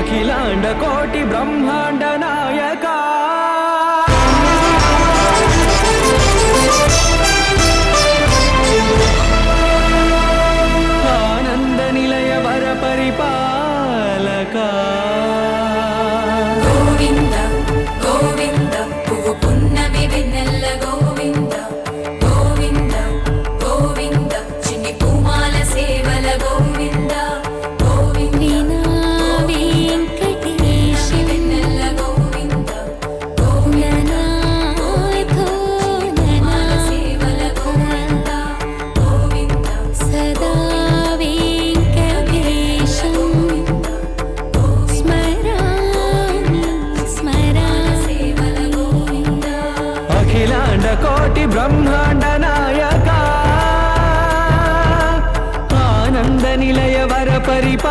అఖిలాండ కోటి బ్రహ్మాండ నాయక ఆనంద నిలయ వర పరిపాలక గోవింద గోవింద పువ్వు పున్నమి వెన్నెల్ల గోవింద గోవింద గోవింద చిన్ని పూమాల సేవల గోవింద గోవింద వెంకటేశ వెన్నెల్ల గోవింద గోవింద పూమాల సేవల గోవింద గోవింద సదా వెంకటేశం సేవల గోవింద అఖిలాండ కోటి బ్రహ్మాండ నాయక ఆనంద నిలయ వర పరిపాలక